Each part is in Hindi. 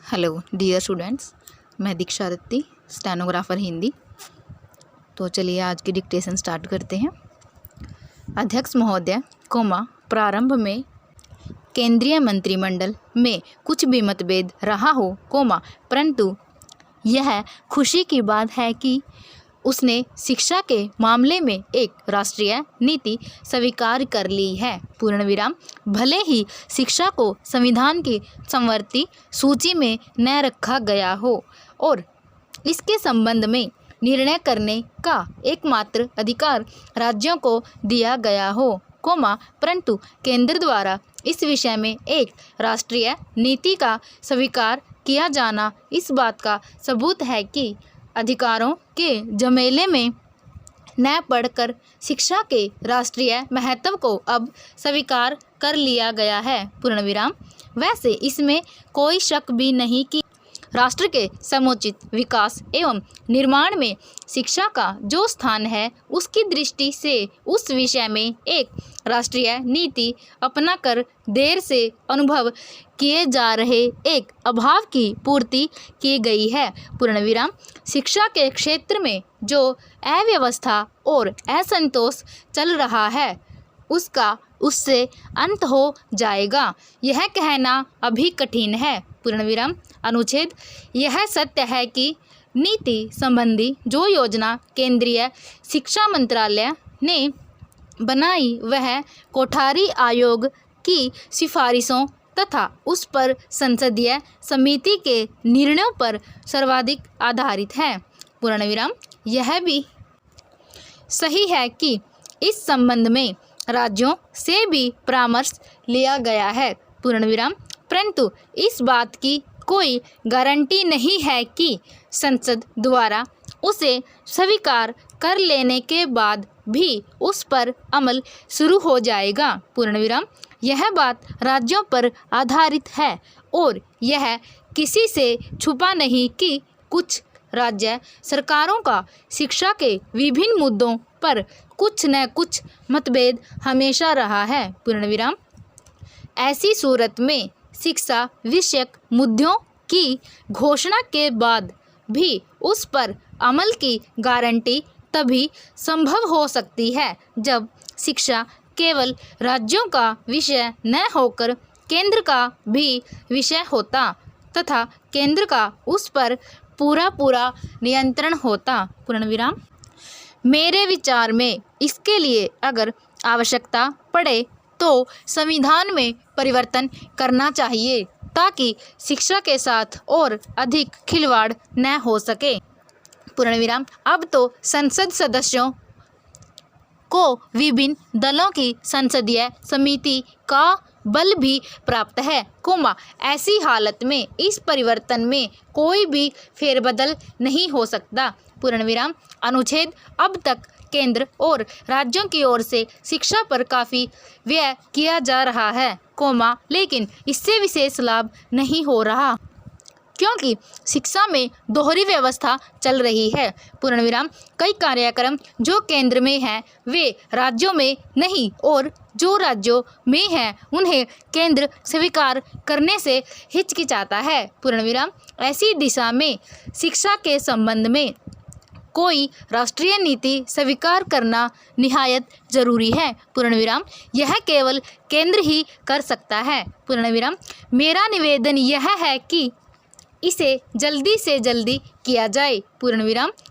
हेलो डियर स्टूडेंट्स, मैं दीक्षा दत्ती, स्टेनोग्राफर हिंदी। तो चलिए आज की डिक्टेशन स्टार्ट करते हैं। अध्यक्ष महोदय, प्रारंभ में केंद्रीय मंत्रिमंडल में कुछ भी मतभेद रहा हो, परंतु यह खुशी की बात है कि उसने शिक्षा के मामले में एक राष्ट्रीय नीति स्वीकार कर ली है। भले ही शिक्षा को संविधान की समवर्ती सूची में न रखा गया हो और इसके संबंध में निर्णय करने का एकमात्र अधिकार राज्यों को दिया गया हो, परंतु केंद्र द्वारा इस विषय में एक राष्ट्रीय नीति का स्वीकार किया जाना इस बात का सबूत है कि अधिकारों के जमेले में न पढ़कर शिक्षा के राष्ट्रीय महत्व को अब स्वीकार कर लिया गया है। वैसे इसमें कोई शक भी नहीं कि राष्ट्र के समुचित विकास एवं निर्माण में शिक्षा का जो स्थान है, उसकी दृष्टि से उस विषय में एक राष्ट्रीय नीति अपनाकर देर से अनुभव किए जा रहे एक अभाव की पूर्ति की गई है। शिक्षा के क्षेत्र में जो अव्यवस्था और असंतोष चल रहा है, उसका उससे अंत हो जाएगा, यह कहना अभी कठिन है। अनुच्छेद यह सत्य है कि नीति संबंधी जो योजना केंद्रीय शिक्षा मंत्रालय ने बनाई, वह कोठारी आयोग की सिफारिशों तथा उस पर संसदीय समिति के निर्णयों पर सर्वाधिक आधारित है। यह भी सही है कि इस संबंध में राज्यों से भी परामर्श लिया गया है, परंतु इस बात की कोई गारंटी नहीं है कि संसद द्वारा उसे स्वीकार कर लेने के बाद भी उस पर अमल शुरू हो जाएगा। यह बात राज्यों पर आधारित है और यह किसी से छुपा नहीं कि कुछ राज्य सरकारों का शिक्षा के विभिन्न मुद्दों पर कुछ न कुछ मतभेद हमेशा रहा है। ऐसी सूरत में शिक्षा विषयक मुद्दों की घोषणा के बाद भी उस पर अमल की गारंटी तभी संभव हो सकती है जब शिक्षा केवल राज्यों का विषय न होकर केंद्र का भी विषय होता तथा केंद्र का उस पर पूरा नियंत्रण होता। मेरे विचार में इसके लिए अगर आवश्यकता पड़े तो संविधान में परिवर्तन करना चाहिए ताकि शिक्षा के साथ और अधिक खिलवाड़ न हो सके। अब तो संसद सदस्यों को विभिन्न दलों की संसदीय समिति का बल भी प्राप्त है, ऐसी हालत में इस परिवर्तन में कोई भी फेरबदल नहीं हो सकता। अनुच्छेद अब तक केंद्र और राज्यों की ओर से शिक्षा पर काफ़ी व्यय किया जा रहा है, लेकिन इससे विशेष लाभ नहीं हो रहा क्योंकि शिक्षा में दोहरी व्यवस्था चल रही है। कई कार्यक्रम जो केंद्र में हैं वे राज्यों में नहीं और जो राज्यों में हैं उन्हें केंद्र स्वीकार करने से हिचकिचाता है। ऐसी दिशा में शिक्षा के संबंध में कोई राष्ट्रीय नीति स्वीकार करना निहायत जरूरी है। यह केवल केंद्र ही कर सकता है। मेरा निवेदन यह है कि इसे जल्दी से जल्दी किया जाए।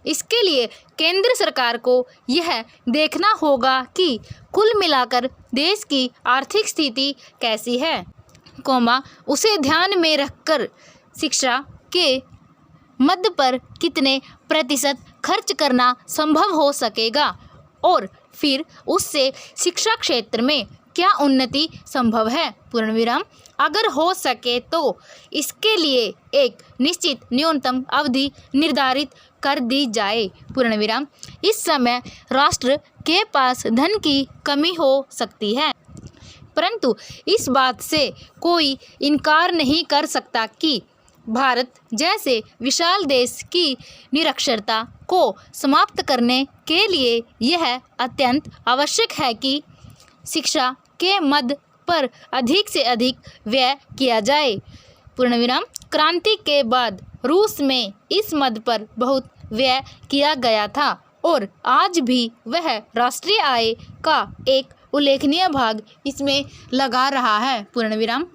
इसके लिए केंद्र सरकार को यह देखना होगा कि कुल मिलाकर देश की आर्थिक स्थिति कैसी है, उसे ध्यान में रखकर शिक्षा के मद पर कितने प्रतिशत खर्च करना संभव हो सकेगा और फिर उससे शिक्षा क्षेत्र में क्या उन्नति संभव है। अगर हो सके तो इसके लिए एक निश्चित न्यूनतम अवधि निर्धारित कर दी जाए। इस समय राष्ट्र के पास धन की कमी हो सकती है, परंतु इस बात से कोई इनकार नहीं कर सकता कि भारत जैसे विशाल देश की निरक्षरता को समाप्त करने के लिए यह अत्यंत आवश्यक है कि शिक्षा के मद पर अधिक से अधिक व्यय किया जाए। क्रांति के बाद रूस में इस मद पर बहुत व्यय किया गया था और आज भी वह राष्ट्रीय आय का एक उल्लेखनीय भाग इसमें लगा रहा है। पूर्ण विराम।